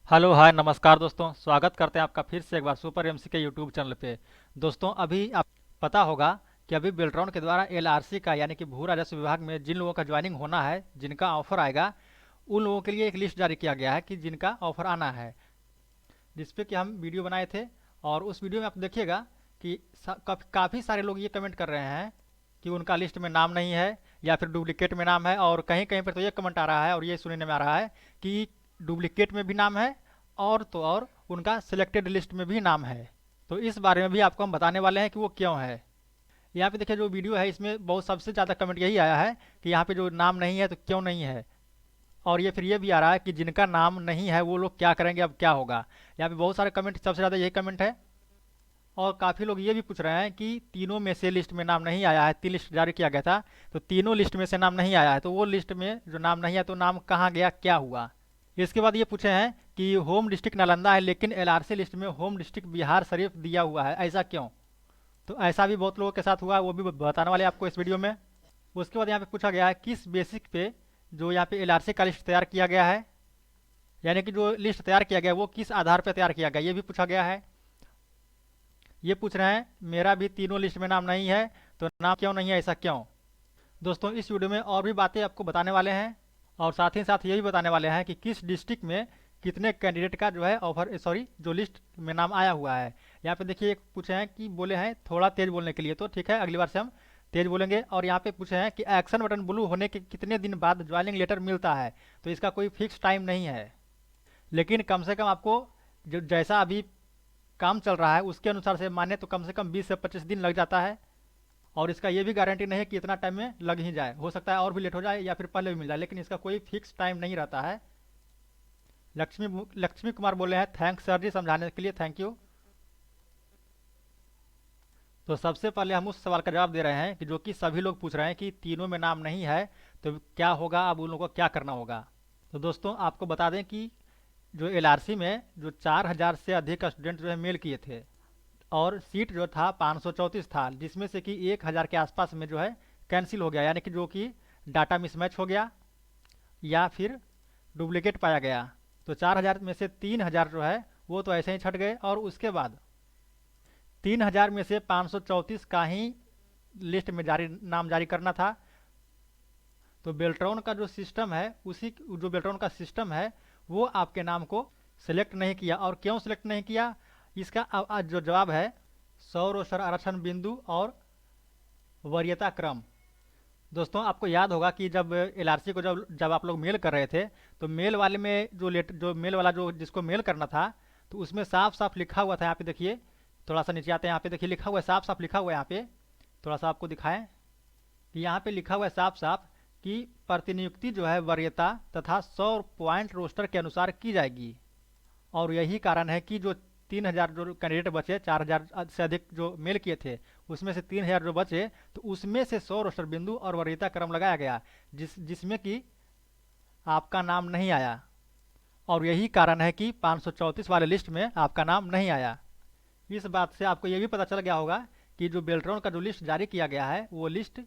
Hello hi नमस्कार दोस्तों, स्वागत करते हैं आपका फिर से एक बार सुपर एमसी के यूट्यूब चैनल पे। दोस्तों अभी आप पता होगा कि अभी बेल्ट्रॉन के द्वारा एलआरसी का यानी कि भू राजस्व विभाग में जिन लोगों का ज्वाइनिंग होना है, जिनका ऑफर आएगा, उन लोगों के लिए एक लिस्ट जारी किया गया है कि जिनका ऑफर आना है, जिसपे कि हम वीडियो बनाए थे। और उस वीडियो में आप देखिएगा कि काफ़ी सारे लोग ये कमेंट कर रहे हैं कि उनका लिस्ट में नाम नहीं है या फिर डुप्लीकेट में नाम है। और कहीं कहीं पर तो ये कमेंट आ रहा है और ये सुनने में आ रहा है कि डुप्लीकेट में भी नाम है और तो और उनका सिलेक्टेड लिस्ट में भी नाम है। तो इस बारे में भी आपको हम बताने वाले हैं कि वो क्यों है। यहाँ पे देखिए जो वीडियो है इसमें बहुत सबसे ज़्यादा कमेंट यही आया है कि यहाँ पे जो नाम नहीं है तो क्यों नहीं है। और ये फिर ये भी आ रहा है कि जिनका नाम नहीं है वो लोग क्या करेंगे, अब क्या होगा। यहाँ पे बहुत सारे कमेंट, सबसे ज़्यादा यही कमेंट है। और काफ़ी लोग ये भी पूछ रहे हैं कि तीनों में से लिस्ट में नाम नहीं आया है, तीन लिस्ट जारी किया गया था तो तीनों लिस्ट में से नाम नहीं आया है, तो वो लिस्ट में जो नाम नहीं है तो नाम कहाँ गया, क्या हुआ। इसके बाद ये पूछे हैं कि होम डिस्ट्रिक्ट नालंदा है लेकिन एलआरसी लिस्ट में होम डिस्ट्रिक्ट बिहार शरीफ दिया हुआ है, ऐसा क्यों। तो ऐसा भी बहुत लोगों के साथ हुआ है, वो भी बताने वाले हैं आपको इस वीडियो में। उसके बाद यहाँ पे पूछा गया है किस बेसिक पे जो यहाँ पे एलआरसी का लिस्ट तैयार किया गया है, यानी कि जो लिस्ट तैयार किया गया है वो किस आधार पर तैयार किया गया, ये भी पूछा गया है। ये पूछ रहे हैं मेरा भी तीनों लिस्ट में नाम नहीं है तो नाम क्यों नहीं है, ऐसा क्यों। दोस्तों इस वीडियो में और भी बातें आपको बताने वाले हैं और साथ ही साथ ये भी बताने वाले हैं कि किस डिस्ट्रिक्ट में कितने कैंडिडेट का जो है ऑफर, सॉरी, जो लिस्ट में नाम आया हुआ है। यहाँ पे देखिए एक पूछे हैं कि बोले हैं थोड़ा तेज बोलने के लिए, तो ठीक है अगली बार से हम तेज बोलेंगे। और यहाँ पे पूछे हैं कि एक्शन बटन ब्लू होने के कितने दिन बाद ज्वाइनिंग लेटर मिलता है, तो इसका कोई फिक्स टाइम नहीं है, लेकिन कम से कम आपको जो जैसा अभी काम चल रहा है उसके अनुसार से माने तो कम से कम 20 से 25 दिन लग जाता है। और इसका ये भी गारंटी नहीं है कि इतना टाइम में लग ही जाए, हो सकता है और भी लेट हो जाए या फिर पहले भी मिल जाए, लेकिन इसका कोई फिक्स टाइम नहीं रहता है। लक्ष्मी कुमार बोले हैं थैंक्स सर जी समझाने के लिए, थैंक यू। तो सबसे पहले हम उस सवाल का जवाब दे रहे हैं कि जो कि सभी लोग पूछ रहे हैं कि तीनों में नाम नहीं है तो क्या होगा, अब उन लोगों को क्या करना होगा। तो दोस्तों आपको बता दें कि जो एलआरसी में जो 4000 से अधिक स्टूडेंट जो है मेल किए थे और सीट जो था 534 था, जिसमें से कि 1000 के आसपास में जो है कैंसिल हो गया, यानी कि जो कि डाटा मिसमैच हो गया या फिर डुप्लीकेट पाया गया। तो 4000 में से 3000 जो है वो तो ऐसे ही छट गए और उसके बाद 3000 में से 534 का ही लिस्ट में नाम जारी करना था। तो बेल्ट्रॉन का जो सिस्टम है, उसी जो बेल्ट्रॉन का सिस्टम है वो आपके नाम को सिलेक्ट नहीं किया। और क्यों सिलेक्ट नहीं किया, इसका आज जो जवाब है सौ रोस्टर आरक्षण बिंदु और वरीयता क्रम। दोस्तों आपको याद होगा कि जब एलआरसी को जब जब आप लोग मेल कर रहे थे तो मेल वाले में जो मेल वाला जो जिसको मेल करना था तो उसमें साफ साफ लिखा हुआ था। यहाँ पे देखिए, थोड़ा सा नीचे आते हैं, यहाँ पे देखिए लिखा हुआ है, साफ साफ लिखा हुआ है। यहाँ पे थोड़ा सा आपको दिखाएं कि यहाँ पे लिखा हुआ है साफ साफ कि प्रतिनियुक्ति जो है वरीयता तथा 100 पॉइंट रोस्टर के अनुसार की जाएगी। और यही कारण है कि जो 3000 जो कैंडिडेट बचे, 4000 से अधिक जो मेल किए थे उसमें से 3000 जो बचे तो उसमें से 100 रोस्टर बिंदु और वरीयता क्रम लगाया गया जिसमें कि आपका नाम नहीं आया। और यही कारण है कि 534 वाले लिस्ट में आपका नाम नहीं आया। इस बात से आपको ये भी पता चल गया होगा कि जो बेल्ट्रॉन का जो लिस्ट जारी किया गया है वो लिस्ट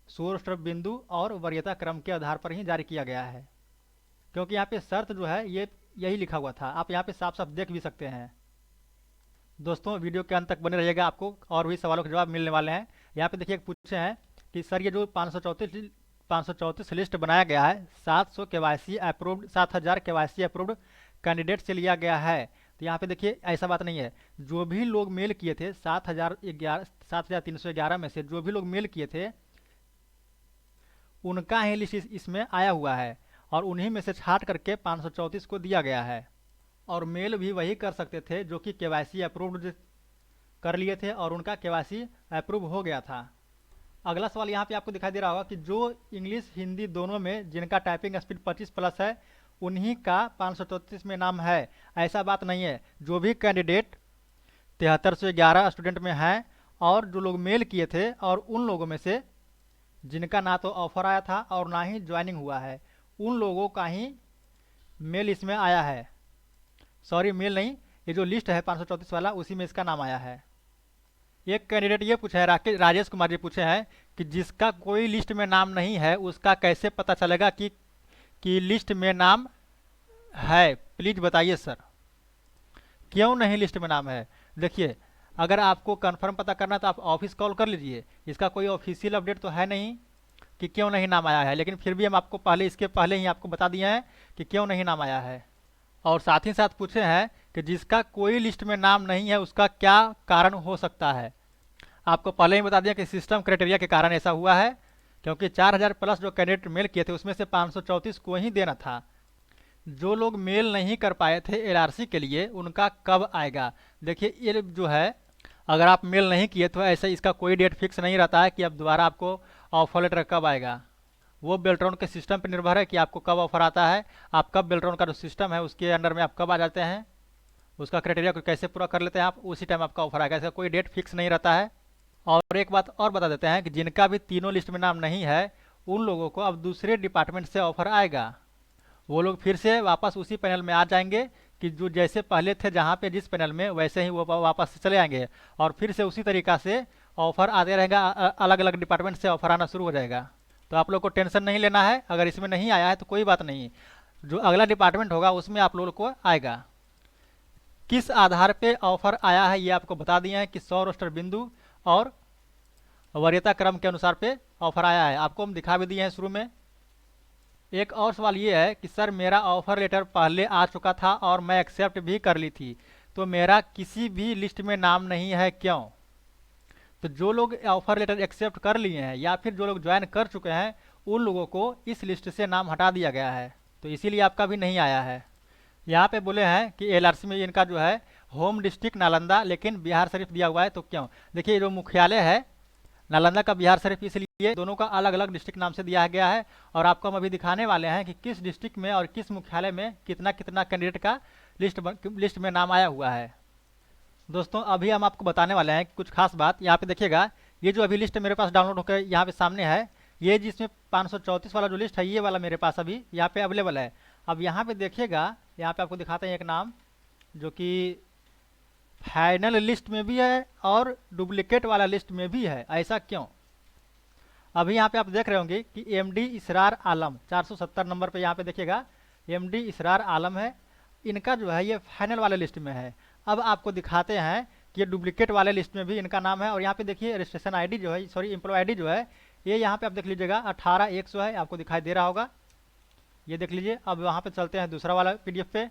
100 रोस्टर बिंदु और वरीयता क्रम के आधार पर ही जारी किया गया है, क्योंकि यहाँ पे शर्त जो है ये यही लिखा हुआ था। आप यहाँ पे साफ साफ देख भी सकते हैं। दोस्तों वीडियो के अंत तक बने रहिएगा, आपको और भी सवालों के जवाब मिलने वाले हैं। यहाँ पे देखिए पूछे हैं कि सर ये जो 534 लिस्ट बनाया गया है 700 KYC approved 7000 KYC approved candidate से लिया गया है। तो यहाँ पे देखिए ऐसा बात नहीं है, जो भी लोग मेल किए थे 7311 में से जो भी लोग मेल किए थे उनका ही लिस्ट इसमें आया हुआ है और उन्हीं में से छाट करके 534 को दिया गया है। और मेल भी वही कर सकते थे जो कि केवाईसी अप्रूव्ड कर लिए थे और उनका केवाईसी अप्रूव हो गया था। अगला सवाल यहाँ पे आपको दिखाई दे रहा होगा कि जो इंग्लिश हिंदी दोनों में जिनका टाइपिंग स्पीड 25 प्लस है उन्हीं का 534 में नाम है, ऐसा बात नहीं है। जो भी कैंडिडेट 7311 स्टूडेंट में हैं और जो लोग मेल किए थे और उन लोगों में से जिनका ना तो ऑफर आया था और ना ही ज्वाइनिंग हुआ है, उन लोगों का ही मेल इसमें आया है। सॉरी मेल नहीं, ये जो लिस्ट है 534 वाला उसी में इसका नाम आया है। एक कैंडिडेट ये पूछा है, राजेश कुमार जी पूछे हैं कि जिसका कोई लिस्ट में नाम नहीं है उसका कैसे पता चलेगा कि लिस्ट में नाम है, प्लीज बताइए सर। क्यों नहीं लिस्ट में नाम है। देखिए, अगर आपको कंफर्म पता करना तो आप ऑफिस कॉल कर लीजिए, इसका कोई ऑफिशियल अपडेट तो है नहीं कि क्यों नहीं नाम आया है, लेकिन फिर भी हम आपको पहले, इसके पहले ही आपको बता दिए हैं कि क्यों नहीं नाम आया है। और साथ ही साथ पूछे हैं कि जिसका कोई लिस्ट में नाम नहीं है उसका क्या कारण हो सकता है। आपको पहले ही बता दिया कि सिस्टम क्राइटेरिया के कारण ऐसा हुआ है, क्योंकि 4000 प्लस जो कैंडिडेट मेल किए थे उसमें से 534 को ही देना था। जो लोग मेल नहीं कर पाए थे एलआरसी के लिए उनका कब आएगा। देखिए, ये जो है, अगर आप मेल नहीं किए तो ऐसे इसका कोई डेट फिक्स नहीं रहता है कि अब दोबारा आपको ऑफर लेटर कब आएगा। वो बेल्ट्रॉन के सिस्टम पर निर्भर है कि आपको कब ऑफर आता है, आप कब बेल्ट्रॉन का जो सिस्टम है उसके अंडर में आप कब आ जाते हैं, उसका क्राइटेरिया को कैसे पूरा कर लेते हैं आप, उसी टाइम आपका ऑफर आएगा। इसका कोई डेट फिक्स नहीं रहता है। और एक बात और बता देते हैं कि जिनका भी तीनों लिस्ट में नाम नहीं है उन लोगों को अब दूसरे डिपार्टमेंट से ऑफर आएगा। वो लोग फिर से वापस उसी पैनल में आ जाएंगे कि जो जैसे पहले थे जहाँ पे जिस पैनल में, वैसे ही वो वापस से चले आएंगे और फिर से उसी तरीका से ऑफर आते रहेगा, अलग अलग डिपार्टमेंट से ऑफर आना शुरू हो जाएगा। तो आप लोग को टेंशन नहीं लेना है, अगर इसमें नहीं आया है तो कोई बात नहीं, जो अगला डिपार्टमेंट होगा उसमें आप लोगों को आएगा। किस आधार पे ऑफर आया है ये आपको बता दिए हैं कि 100 रोस्टर बिंदु और वरीयता क्रम के अनुसार पे ऑफर आया है, आपको हम दिखा भी दिए हैं शुरू में। एक और सवाल ये है कि सर मेरा ऑफर लेटर पहले आ चुका था और मैं एक्सेप्ट भी कर ली थी, तो मेरा किसी भी लिस्ट में नाम नहीं है क्यों। तो जो लोग ऑफर लेटर एक्सेप्ट कर लिए हैं या फिर जो लोग ज्वाइन कर चुके हैं उन लोगों को इस लिस्ट से नाम हटा दिया गया है, तो इसीलिए आपका भी नहीं आया है। यहाँ पे बोले हैं कि एलआरसी में इनका जो है होम डिस्ट्रिक्ट नालंदा लेकिन बिहार शरीफ दिया हुआ है, तो क्यों। देखिए, जो मुख्यालय है नालंदा का बिहार शरीफ, इसलिए दोनों का अलग अलग डिस्ट्रिक्ट नाम से दिया गया है। और आपको हम अभी दिखाने वाले हैं कि किस डिस्ट्रिक्ट में और किस मुख्यालय में कितना कितना कैंडिडेट का लिस्ट में नाम आया हुआ है। दोस्तों, अभी हम आपको बताने वाले हैं कुछ खास बात। यहाँ पे देखिएगा, ये जो अभी लिस्ट मेरे पास डाउनलोड होकर यहाँ पे सामने है, ये जिसमें 534 वाला जो लिस्ट है ये वाला मेरे पास अभी यहाँ पे अवेलेबल है। अब यहाँ पे देखिएगा, यहाँ पे आपको दिखाते हैं एक नाम जो कि फाइनल लिस्ट में भी है और डुप्लीकेट वाला लिस्ट में भी है। ऐसा क्यों। अभी यहाँ पे आप देख रहे होंगे कि एमडी इसरार आलम 470 नंबर पे यहाँ पे देखिएगा एमडी इसरार आलम है, इनका जो है ये फाइनल वाले लिस्ट में है। अब आपको दिखाते हैं कि ये डुप्लीकेट वाले लिस्ट में भी इनका नाम है। और यहाँ पे देखिए रजिस्ट्रेशन आईडी जो है, सॉरी एम्प्लॉय आईडी जो है, ये यहाँ पे आप देख लीजिएगा 18100 है, आपको दिखाई दे रहा होगा, ये देख लीजिए। अब वहाँ पे चलते हैं दूसरा वाला पीडीएफ पे।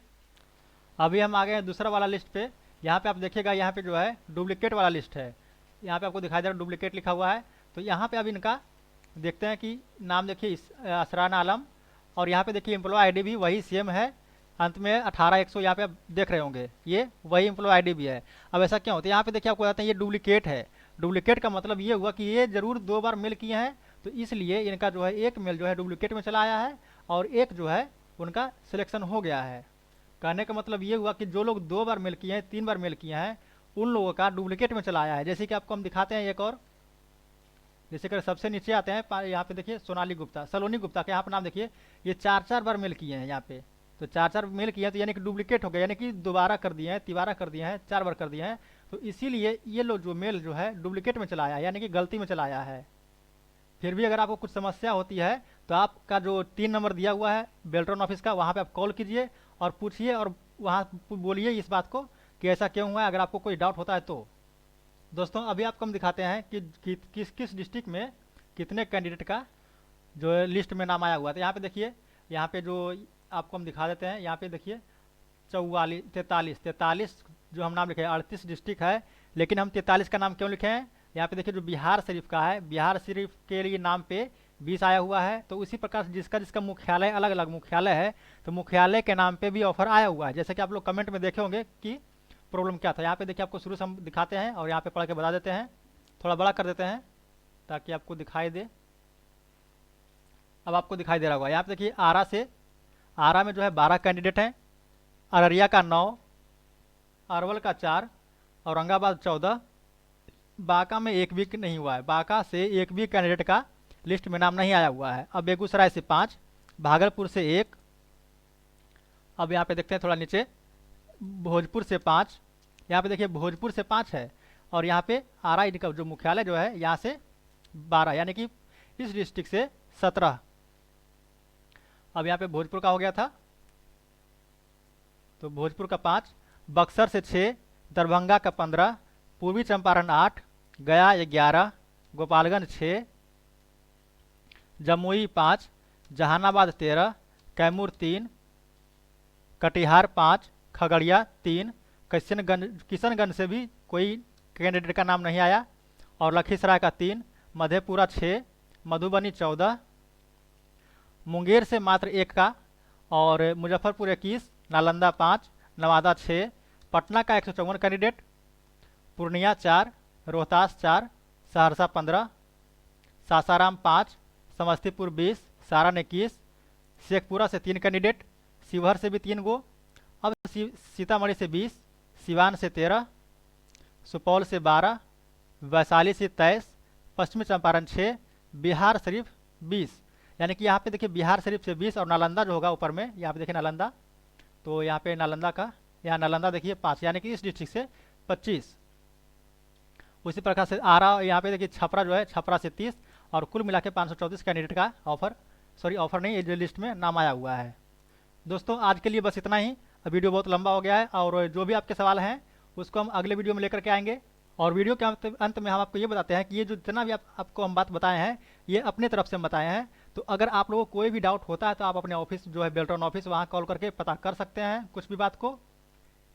अभी हम आ गए हैं दूसरा वाला लिस्ट पे। यहाँ पे आप देखिएगा, यहाँ पे जो है डुप्लीकेट वाला लिस्ट है, यहाँ पे आपको दिखाई दे रहा है डुप्लीकेट लिखा हुआ है। तो यहाँ पे अब इनका देखते हैं कि नाम देखिए असरान आलम, और यहाँ पे देखिए एम्प्लॉय आईडी भी वही सेम है, अंत में 18100 यहाँ पे आप देख रहे होंगे, ये वही एम्प्लॉय आईडी भी है। अब ऐसा क्या होता है, यहाँ पे देखिए आपको बताते हैं ये डुप्लीकेट है। डुप्लीकेट का मतलब ये हुआ कि ये जरूर 2 बार मेल किए हैं, तो इसलिए इनका जो है एक मेल जो है डुप्लीकेट में चला आया है और एक जो है उनका सिलेक्शन हो गया है। कहने का मतलब ये हुआ कि जो लोग 2 बार मेल किए हैं, 3 बार मेल किए हैं, उन लोगों का डुप्लीकेट में चला आया है। जैसे कि आपको हम दिखाते हैं एक और, जैसे कि सबसे नीचे आते हैं, यहाँ पे देखिए सोनाली गुप्ता, सलोनी गुप्ता का यहाँ पे नाम देखिए, ये 4 बार मेल किए हैं यहाँ पे। तो 4 मेल किए हैं तो यानी कि डुप्लीकेट हो गया, यानी कि दोबारा कर दिए हैं, तिबारा कर दिए हैं, 4 बार कर दिए हैं। तो इसीलिए ये लोग जो मेल जो है डुप्लीकेट में चला आया है, यानी कि गलती में चला आया है। फिर भी अगर आपको कुछ समस्या होती है तो आपका जो 3 नंबर दिया हुआ है बेल्ट्रॉन ऑफिस का, वहाँ पे आप कॉल कीजिए और पूछिए और वहाँ बोलिए इस बात को कि ऐसा क्यों हुआ है, अगर आपको कोई डाउट होता है तो। दोस्तों, अभी आपको हम दिखाते हैं कि किस किस डिस्ट्रिक्ट में कितने कैंडिडेट का जो लिस्ट में नाम आया हुआ था। यहाँ पे देखिए, यहाँ पे जो आपको हम दिखा देते हैं, यहाँ पे देखिए 43 जो हम नाम लिखे हैं, 38 डिस्ट्रिक्ट है, लेकिन हम 43 का नाम क्यों लिखे हैं। यहाँ पे देखिए जो बिहार शरीफ का है, बिहार शरीफ के लिए नाम पे 20 आया हुआ है। तो उसी प्रकार से जिसका जिसका मुख्यालय अलग अलग मुख्यालय है, तो मुख्यालय के नाम पे भी ऑफर आया हुआ है। जैसे कि आप लोग कमेंट में देखे होंगे कि प्रॉब्लम क्या था। यहाँ पे देखिए आपको शुरू से हम दिखाते हैं और यहाँ पे पढ़ के बता देते हैं, थोड़ा बड़ा कर देते हैं ताकि आपको दिखाई दे। अब आपको दिखाई दे रहा होगा, यहाँ पे देखिए आरा में जो है 12 कैंडिडेट हैं, अररिया का 9, अरवल का 4, औरंगाबाद 14, बांका में एक भी नहीं हुआ है, बांका से एक भी कैंडिडेट का लिस्ट में नाम नहीं आया हुआ है। अब बेगूसराय से 5, भागलपुर से 1, अब यहाँ पे देखते हैं थोड़ा नीचे, भोजपुर से 5, यहाँ पे देखिए भोजपुर से 5 है, और यहाँ पे आरा इनका जो मुख्यालय जो है यहाँ से 12, यानी कि इस डिस्ट्रिक्ट से 17। अब यहाँ पे भोजपुर का हो गया था, तो भोजपुर का 5, बक्सर से 6, दरभंगा का 15, पूर्वी चंपारण 8, गया 11, गोपालगंज 6, जमुई 5, जहानाबाद 13, कैमूर 3, कटिहार 5, खगड़िया 3, किशनगंज से भी कोई कैंडिडेट का नाम नहीं आया, और लखीसराय का 3, मधेपुरा 6, मधुबनी 14, मुंगेर से मात्र 1 का, और मुजफ्फरपुर 21, नालंदा 5, नवादा 6, पटना का 154 कैंडिडेट, पूर्णिया 4, रोहतास 4, सहरसा 15, सासाराम 5, समस्तीपुर 20, सारण 21, शेखपुरा से 3 कैंडिडेट, शिवहर से भी 3 गो, अब सीतामढ़ी से 20, सिवान से 13, सुपौल से 12, वैशाली से 23, पश्चिमी चंपारण 6, बिहार शरीफ 20। यानी कि यहाँ पे देखिए बिहार शरीफ से 20 और नालंदा जो होगा ऊपर में, यहाँ पे देखिए नालंदा, तो यहाँ पे नालंदा का, यहाँ नालंदा देखिए 5, यानी कि इस डिस्ट्रिक्ट से 25। उसी प्रकार से आरा, यहाँ पे देखिए छपरा जो है, छपरा से 30, और कुल मिला के 534 कैंडिडेट का ऑफर नहीं, ये जो लिस्ट में नाम आया हुआ है। दोस्तों आज के लिए बस इतना ही, वीडियो बहुत लंबा हो गया है, और जो भी आपके सवाल हैं उसको हम अगले वीडियो में लेकर के आएंगे। और वीडियो के अंत में हम आपको ये बताते हैं कि ये जो जितना भी आपको हम बात बताए हैं, ये अपने तरफ से हम बताए हैं। तो अगर आप लोगों को कोई भी डाउट होता है तो आप अपने ऑफिस जो है बेल्ट्रॉन ऑफिस, वहाँ कॉल करके पता कर सकते हैं कुछ भी बात को।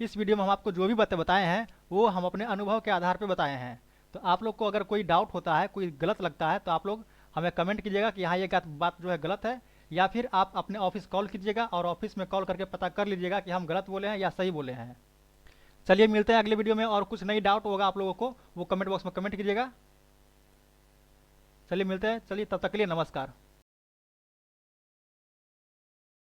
इस वीडियो में हम आपको जो भी बातें बताए हैं वो हम अपने अनुभव के आधार पर बताए हैं। तो आप लोग को अगर कोई डाउट होता है, कोई गलत लगता है, तो आप लोग हमें कमेंट कीजिएगा कि हाँ ये बात जो है गलत है, या फिर आप अपने ऑफिस कॉल कीजिएगा और ऑफिस में कॉल करके पता कर लीजिएगा कि हम गलत बोले हैं या सही बोले हैं। चलिए मिलते हैं अगले वीडियो में, और कुछ नई डाउट होगा आप लोगों को वो कमेंट बॉक्स में कमेंट कीजिएगा। चलिए मिलते हैं, चलिए तब तक के लिए नमस्कार।